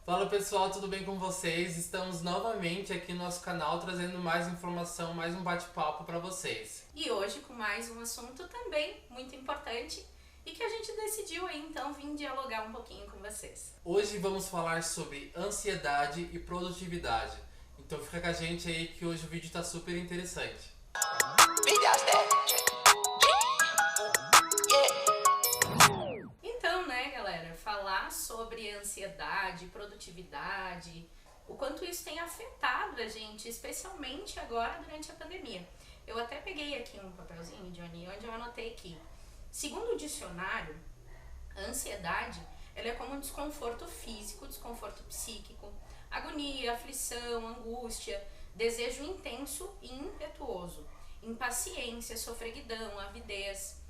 Fala pessoal, tudo bem com vocês? Estamos novamente aqui no nosso canal trazendo mais informação, mais um bate-papo para vocês. E hoje com mais um assunto também muito importante e que a gente decidiu aí então vir dialogar um pouquinho com vocês. Hoje vamos falar sobre ansiedade e produtividade. Então fica com a gente aí que hoje o vídeo está super interessante. Então, né, galera, falar sobre ansiedade, produtividade, o quanto isso tem afetado a gente, especialmente agora durante a pandemia. Eu até peguei aqui um papelzinho, Johnny, onde eu anotei que, segundo o dicionário, a ansiedade ela é como um desconforto físico, desconforto psíquico, agonia, aflição, angústia, desejo intenso e impetuoso, impaciência, sofreguidão, avidez,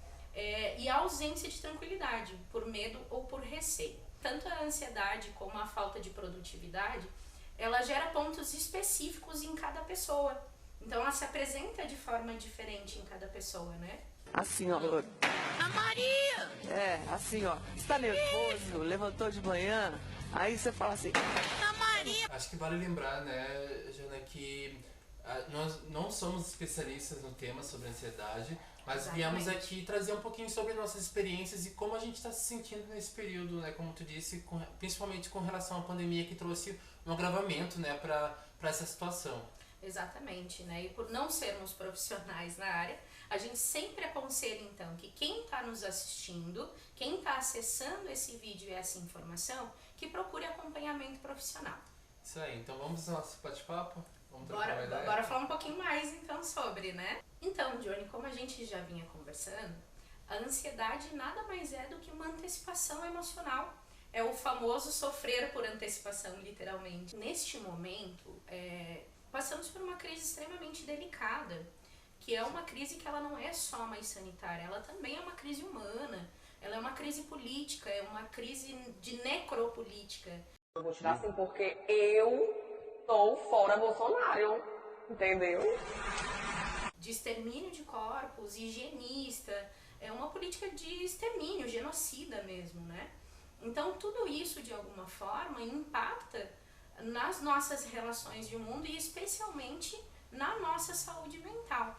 e a ausência de tranquilidade, por medo ou por receio. Tanto a ansiedade como a falta de produtividade, ela gera pontos específicos em cada pessoa. Então ela se apresenta de forma diferente em cada pessoa, né? Assim, ó. A Maria! Assim, ó. Você tá nervoso, levantou de manhã, aí você fala assim. A Maria! Acho que vale lembrar, né, Jana, que nós não somos especialistas no tema sobre ansiedade, mas viemos aqui trazer um pouquinho sobre nossas experiências e como a gente está se sentindo nesse período, né, como tu disse, principalmente com relação à pandemia que trouxe um agravamento, né, para essa situação. Exatamente, né? E por não sermos profissionais na área, a gente sempre aconselha então que quem está nos assistindo, quem está acessando esse vídeo e essa informação, que procure acompanhamento profissional. Isso aí, então vamos ao nosso bate-papo? Vamos trocar uma ideia? Bora falar um pouquinho mais então sobre, né? Então, Johnny, como a gente já vinha conversando, a ansiedade nada mais é do que uma antecipação emocional. É o famoso sofrer por antecipação, literalmente. Neste momento, passamos por uma crise extremamente delicada, que é uma crise que ela não é só mais sanitária, ela também é uma crise humana, ela é uma crise política, é uma crise de necropolítica. Eu vou tirar assim porque eu tô fora Bolsonaro, entendeu? De extermínio de corpos, higienista, é uma política de extermínio, genocida mesmo, né? Então tudo isso de alguma forma impacta nas nossas relações de mundo e especialmente na nossa saúde mental.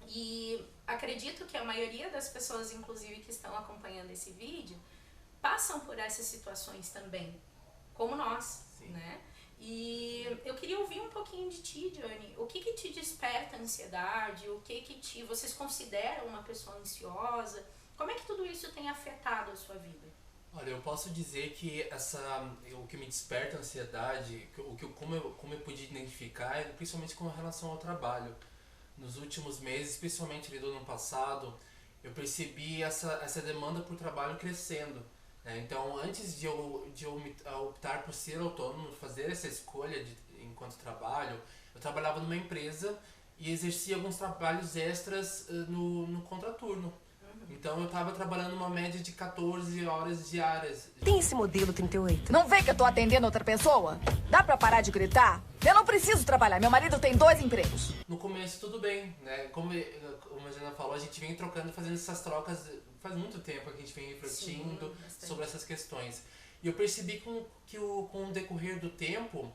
E acredito que a maioria das pessoas, inclusive, que estão acompanhando esse vídeo, passam por essas situações também, como nós, Sim. né? E eu queria ouvir um pouquinho de ti, Johnny. O que te desperta ansiedade? O que vocês consideram uma pessoa ansiosa? Como é que tudo isso tem afetado a sua vida? Olha, eu posso dizer que o que me desperta a ansiedade, como eu pude identificar, é principalmente com relação ao trabalho. Nos últimos meses, especialmente ali do ano passado, eu percebi essa demanda por trabalho crescendo. Né? Então, antes de eu optar por ser autônomo, fazer essa escolha enquanto trabalho, eu trabalhava numa empresa e exercia alguns trabalhos extras no contraturno. Então eu estava trabalhando uma média de 14 horas diárias. Tem esse modelo 38. Não vê que eu tô atendendo outra pessoa? Dá pra parar de gritar? Eu não preciso trabalhar, meu marido tem 2 empregos. No começo tudo bem, né? Como a Jana falou, a gente vem trocando, fazendo essas trocas faz muito tempo que a gente vem refletindo sobre essas questões. E eu percebi que com o decorrer do tempo,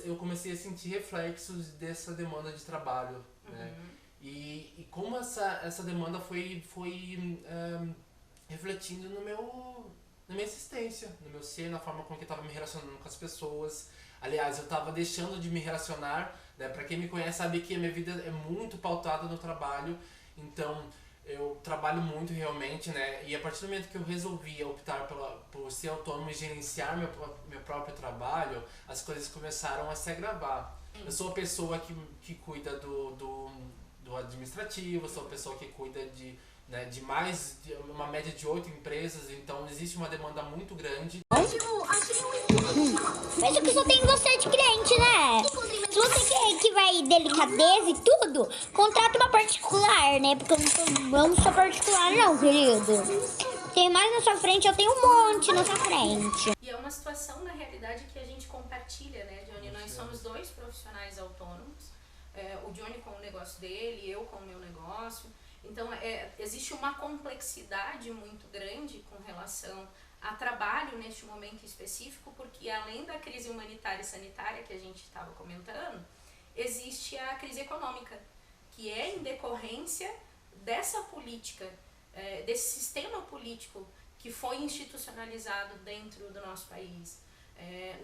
eu comecei a sentir reflexos dessa demanda de trabalho, né? E como essa demanda foi refletindo na minha existência, no meu ser, na forma como eu estava me relacionando com as pessoas. Aliás, eu estava deixando de me relacionar, né? Para quem me conhece sabe que a minha vida é muito pautada no trabalho, então eu trabalho muito realmente, né? E a partir do momento que eu resolvi optar por ser autônomo e gerenciar meu próprio trabalho, as coisas começaram a se agravar. Eu sou a pessoa que cuida do administrativo, sou a pessoa que cuida de uma média de 8 empresas, então existe uma demanda muito grande. Mas que só tem você de cliente, né? Se você que vai delicadeza e tudo, contrata uma particular, né? Porque eu não sou particular não, querido. Tem mais na sua frente, eu tenho um monte na sua frente. E é uma situação, na realidade, que a gente compartilha, né, Johnny? Nós somos 2 profissionais autônomos, o Johnny com o negócio dele, eu com o meu negócio. Então, existe uma complexidade muito grande com relação a trabalho neste momento específico, porque além da crise humanitária e sanitária que a gente estava comentando, existe a crise econômica, que é em decorrência dessa política, desse sistema político que foi institucionalizado dentro do nosso país.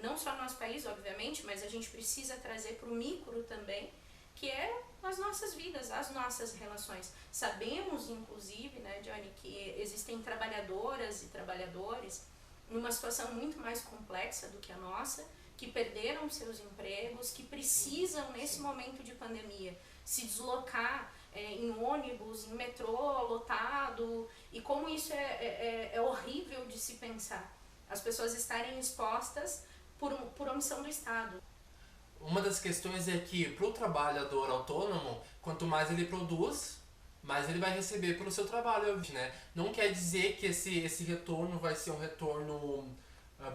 Não só no nosso país, obviamente, mas a gente precisa trazer para o micro também, que é as nossas vidas, as nossas relações. Sabemos, inclusive, né, Johnny, que existem trabalhadoras e trabalhadores numa situação muito mais complexa do que a nossa, que perderam seus empregos, que precisam, nesse momento de pandemia, se deslocar em ônibus, em metrô lotado, e como isso é horrível de se pensar. As pessoas estarem expostas por omissão do Estado. Uma das questões é que para o trabalhador autônomo, quanto mais ele produz, mais ele vai receber pelo seu trabalho, né? Não quer dizer que esse retorno vai ser um retorno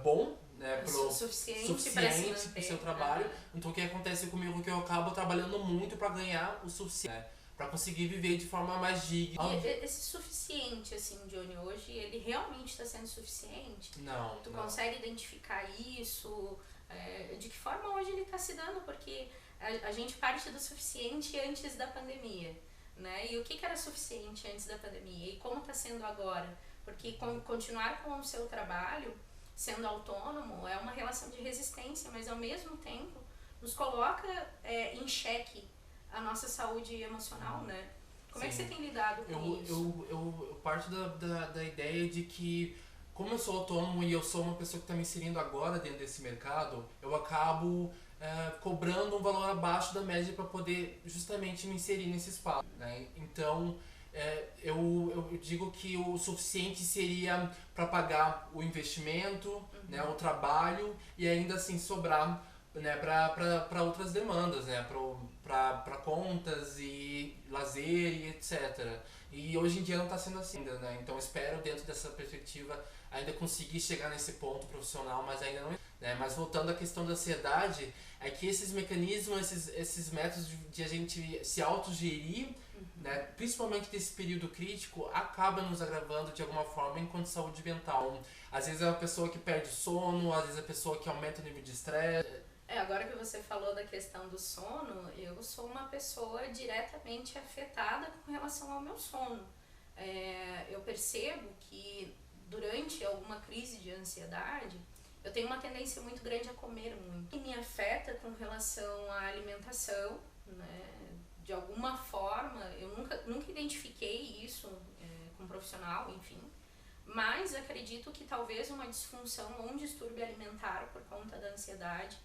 bom, né, suficiente para o seu trabalho. Então o que acontece comigo é que eu acabo trabalhando muito para ganhar o suficiente, né, para conseguir viver de forma mais digna. E esse suficiente, assim, Johnny, hoje, ele realmente está sendo suficiente? Não. Tu consegue identificar isso? De que forma hoje ele está se dando? Porque a gente parte do suficiente antes da pandemia, né? E o que era suficiente antes da pandemia? E como está sendo agora? Porque continuar com o seu trabalho, sendo autônomo, é uma relação de resistência, mas ao mesmo tempo nos coloca em xeque a nossa saúde emocional, né? Como é que você tem lidado com isso? Eu parto da ideia de que, como eu sou autônomo e eu sou uma pessoa que está me inserindo agora dentro desse mercado, eu acabo cobrando um valor abaixo da média para poder justamente me inserir nesse espaço, né? Então, eu digo que o suficiente seria para pagar o investimento, né, o trabalho, e ainda assim sobrar, né, para outras demandas, né, para contas e lazer e etc. E hoje em dia não está sendo assim ainda, né? Então espero, dentro dessa perspectiva, ainda conseguir chegar nesse ponto profissional, mas ainda não, né? Mas voltando à questão da ansiedade, é que esses mecanismos, esses métodos de a gente se autogerir, né, principalmente nesse período crítico, acaba nos agravando de alguma forma enquanto saúde mental. Às vezes é a pessoa que perde sono, às vezes é a pessoa que aumenta o nível de estresse. Agora que você falou da questão do sono, eu sou uma pessoa diretamente afetada com relação ao meu sono. Eu percebo que durante alguma crise de ansiedade, eu tenho uma tendência muito grande a comer muito. E me afeta com relação à alimentação, né? De alguma forma, eu nunca identifiquei isso com um profissional, enfim. Mas acredito que talvez uma disfunção ou um distúrbio alimentar por conta da ansiedade,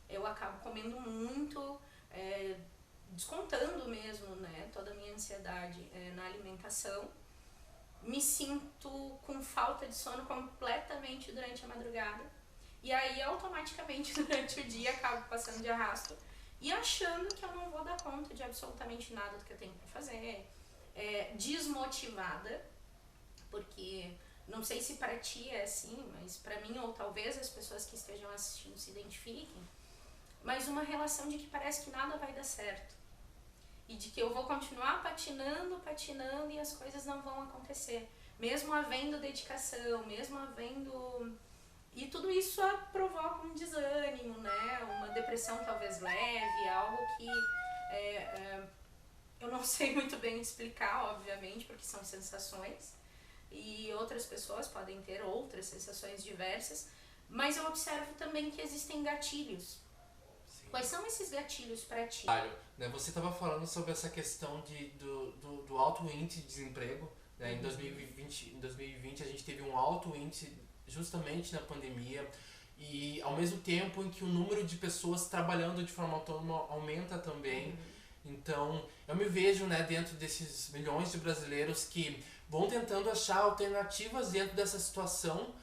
eu acabo comendo muito, descontando mesmo, né, toda a minha ansiedade na alimentação. Me sinto com falta de sono completamente durante a madrugada. E aí, automaticamente, durante o dia, acabo passando de arrasto e achando que eu não vou dar conta de absolutamente nada do que eu tenho para fazer. Desmotivada, porque não sei se para ti é assim, mas para mim, ou talvez as pessoas que estejam assistindo se identifiquem, mas uma relação de que parece que nada vai dar certo. E de que eu vou continuar patinando e as coisas não vão acontecer. Mesmo havendo dedicação, mesmo havendo... E tudo isso provoca um desânimo, né? Uma depressão talvez leve, algo que eu não sei muito bem explicar, obviamente, porque são sensações. E outras pessoas podem ter outras sensações diversas. Mas eu observo também que existem gatilhos. Quais são esses gatilhos para ti? Né, você estava falando sobre essa questão do alto índice de desemprego, né? Em 2020 a gente teve um alto índice justamente na pandemia, e ao mesmo tempo em que o número de pessoas trabalhando de forma autônoma aumenta também. Então eu me vejo, né, dentro desses milhões de brasileiros que vão tentando achar alternativas dentro dessa situação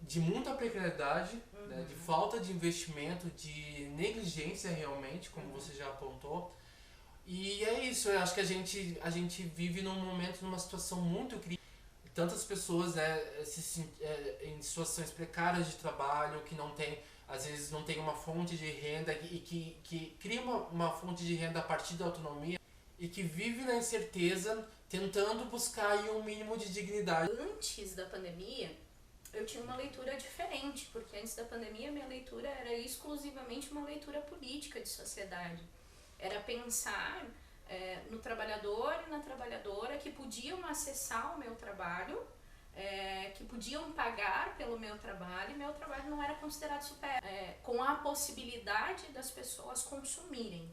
de muita precariedade, né, de falta de investimento, de negligência realmente, como você já apontou. E é isso, eu acho que a gente vive num momento, numa situação muito crítica. Tantas pessoas, né, em situações precárias de trabalho, que não tem, às vezes não tem uma fonte de renda e que cria uma fonte de renda a partir da autonomia e que vive na incerteza, tentando buscar aí um mínimo de dignidade. Antes da pandemia, eu tinha uma leitura diferente, porque antes da pandemia minha leitura era exclusivamente uma leitura política de sociedade. Era pensar no trabalhador e na trabalhadora que podiam acessar o meu trabalho, que podiam pagar pelo meu trabalho, e meu trabalho não era considerado super, com a possibilidade das pessoas consumirem.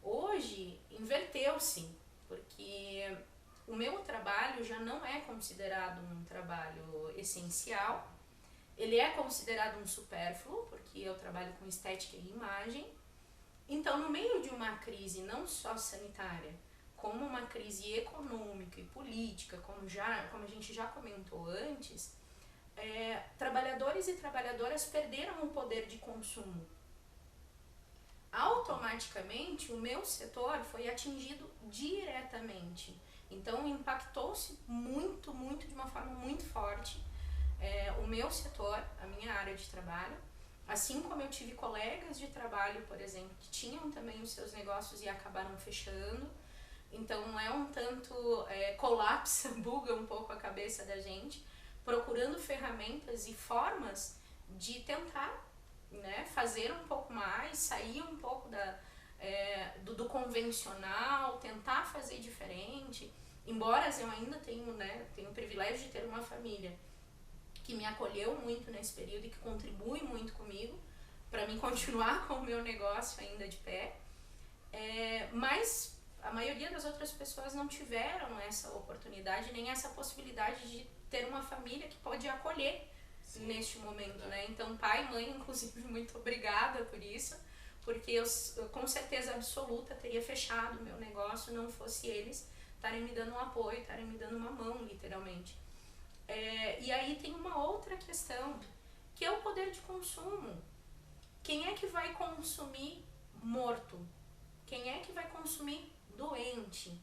Hoje inverteu-se, porque o meu trabalho já não é considerado um trabalho essencial, ele é considerado um supérfluo, porque eu trabalho com estética e imagem. Então, no meio de uma crise não só sanitária, como uma crise econômica e política, como a gente já comentou antes, trabalhadores e trabalhadoras perderam o poder de consumo. Automaticamente, o meu setor foi atingido diretamente. Então, impactou-se muito, de uma forma muito forte o meu setor, a minha área de trabalho. Assim como eu tive colegas de trabalho, por exemplo, que tinham também os seus negócios e acabaram fechando. Então, um tanto colapsa, buga um pouco a cabeça da gente, procurando ferramentas e formas de tentar, né, fazer um pouco mais, sair um pouco do convencional, tentar fazer diferente. Embora eu ainda tenho o privilégio de ter uma família que me acolheu muito nesse período e que contribui muito comigo para mim continuar com o meu negócio ainda de pé, mas a maioria das outras pessoas não tiveram essa oportunidade nem essa possibilidade de ter uma família que pode acolher. Sim, neste momento, né? Então, pai e mãe, inclusive, muito obrigada por isso, porque eu com certeza absoluta teria fechado o meu negócio não fosse eles estarem me dando um apoio, estarem me dando uma mão, literalmente. E aí tem uma outra questão, que é o poder de consumo. Quem é que vai consumir morto? Quem é que vai consumir doente?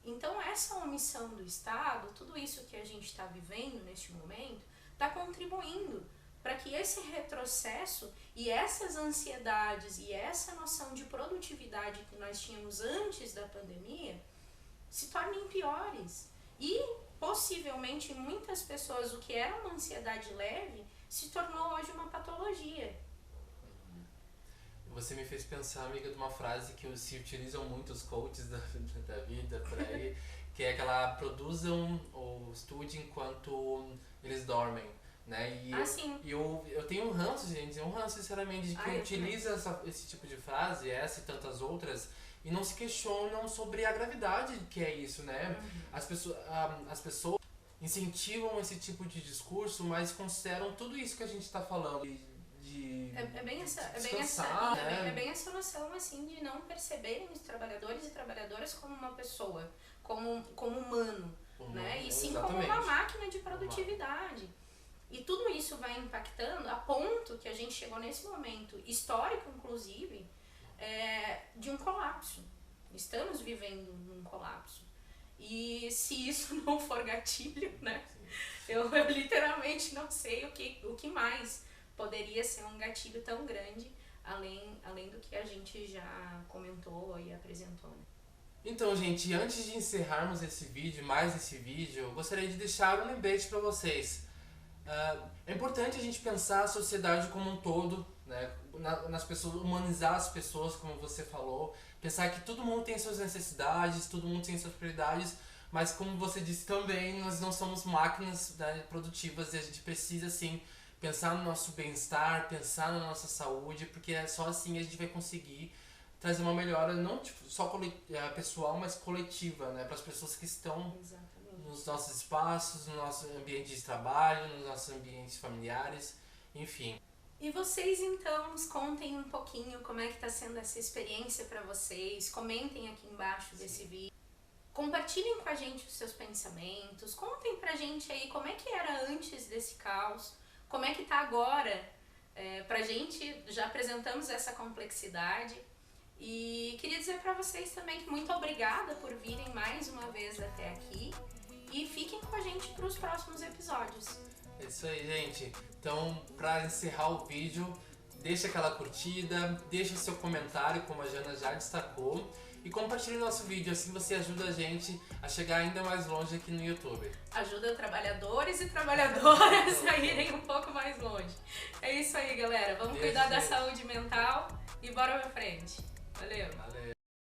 Então, essa omissão do Estado, tudo isso que a gente está vivendo neste momento, está contribuindo para que esse retrocesso e essas ansiedades e essa noção de produtividade que nós tínhamos antes da pandemia se tornem piores. E, possivelmente, em muitas pessoas, o que era uma ansiedade leve se tornou hoje uma patologia. Você me fez pensar, amiga, de uma frase que se utilizam muito os coaches da vida por aí, que é que ela produzam ou estude enquanto eles dormem, né? E eu tenho um ranço, gente, sinceramente, de quem utiliza esse tipo de frase, essa e tantas outras, e não se questionam sobre a gravidade que é isso, né? As pessoas incentivam esse tipo de discurso, mas consideram tudo isso que a gente está falando. É bem essa noção, assim, de não perceberem os trabalhadores e trabalhadoras como uma pessoa, como humano, né? E sim como uma máquina de produtividade. E tudo isso vai impactando a ponto que a gente chegou nesse momento histórico, inclusive, de um colapso. Estamos vivendo um colapso. E se isso não for gatilho, né? Eu literalmente não sei o que mais poderia ser um gatilho tão grande, além do que a gente já comentou e apresentou, né? Então, gente, antes de encerrarmos esse vídeo, eu gostaria de deixar um lembrete para vocês. É importante a gente pensar a sociedade como um todo, né? Nas pessoas, humanizar as pessoas, como você falou, pensar que todo mundo tem suas necessidades, todo mundo tem suas prioridades, mas como você disse também, nós não somos máquinas, né, produtivas, e a gente precisa, sim, pensar no nosso bem-estar, pensar na nossa saúde, porque é só assim a gente vai conseguir trazer uma melhora, não só pessoal, mas coletiva, né, para as pessoas que estão nos nossos espaços, no nosso ambiente de trabalho, nos nossos ambientes familiares, enfim. E vocês, então, nos contem um pouquinho como é que está sendo essa experiência para vocês, comentem aqui embaixo desse vídeo, compartilhem com a gente os seus pensamentos, contem pra gente aí como é que era antes desse caos, como é que tá agora, pra gente, já apresentamos essa complexidade. E queria dizer pra vocês também que muito obrigada por virem mais uma vez até aqui. E fiquem com a gente para os próximos episódios. É isso aí, gente. Então, pra encerrar o vídeo, deixa aquela curtida, deixa seu comentário, como a Jana já destacou. E compartilhe nosso vídeo, assim você ajuda a gente a chegar ainda mais longe aqui no YouTube. Ajuda trabalhadores e trabalhadoras a irem um pouco mais longe. É isso aí, galera. Vamos cuidar da saúde mental e bora pra frente. Valeu! Valeu!